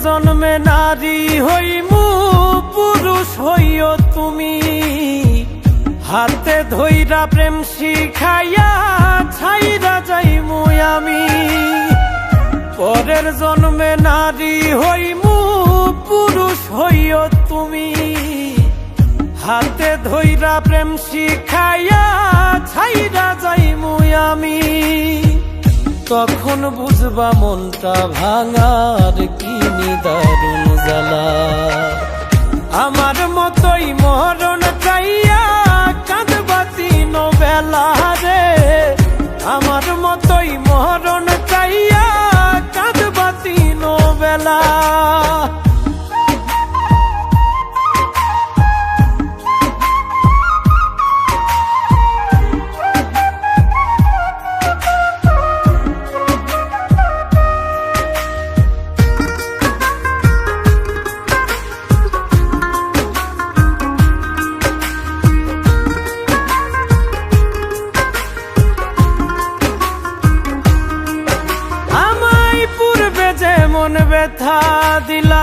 জন্মে নারী হইমু পুরুষ হইও তুমি, হাতে ধইরা প্রেম শিখাইয়া ছাইরা যাইমু আমি। পরের জন্মে নারী হইমু পুরুষ হইও তুমি, হাতে ধইরা প্রেম শিখাইয়া ছাইরা যাইমু আমি। তখন বুঝবা মনটা ভাঙার কি নিদারুণ জ্বালা। আমার মতোই মরণ চাইয়া কাঁদবা তিন বেলা রে, আমার মতোই মরণ চাইয়া কাঁদবা তিন বেলা। মন ব্যথা দিলা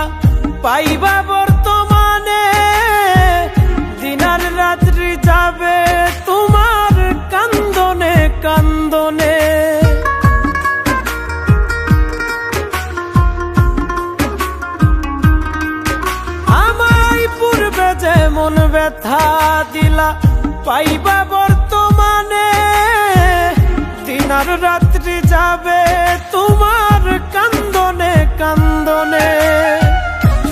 পাইবা বর্তমানে, দিনার রাত্রি যাবে তোমার কান্দনে কান্দনে। আমায় পূর্বে যে মন ব্যথা দিলা পাইবা বর্তমানে, দিনার রাত্রি যাবে তোমার কান্দনে কান্দনে।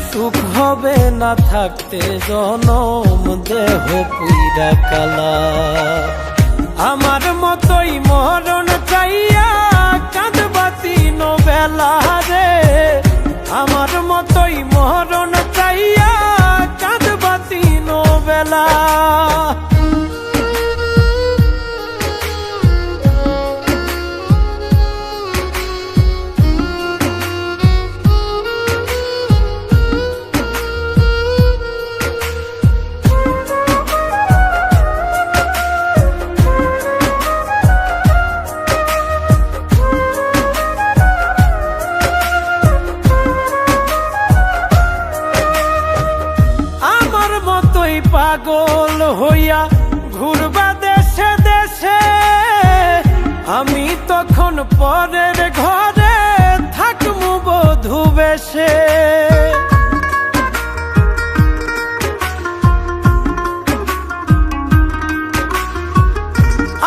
সুখ হবে না থাকতে জনম দেহ পুইরা কালা। আমার মতোই মরণ চাইয়া কাঁদবা তিন বেলা রে, আমার মতোই মরণ চাইয়া কাঁদবা তিন বেলা। পাগল হইয়া ঘুরবা দেশে দেশে, আমি তখন পরের ঘরে থাকমু বধূ বেশে।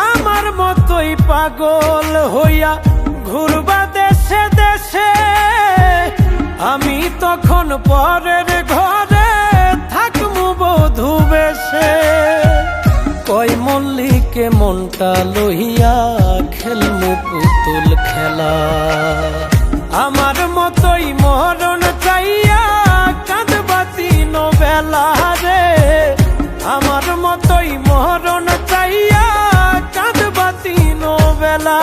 আমার মতোই পাগল হইয়া ঘুরবা দেশে দেশে, আমি তখন পরের ঘরে থাকমু বধূ বেশে। কয় মল্লিকে মনটা লইয়া খেলমু পুতুল খেলা। আমার মতোই মরণ চাইয়া কাঁদবা তিন বেলা রে, আমার মতোই মরণ চাইয়া কাঁদবা তিন বেলা।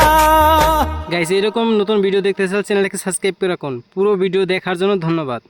গাইস এরকম নতুন ভিডিও দেখতে চাইলে চ্যানেলটাকে সাবস্ক্রাইব করে রাখুন। পুরো ভিডিও দেখার জন্য ধন্যবাদ।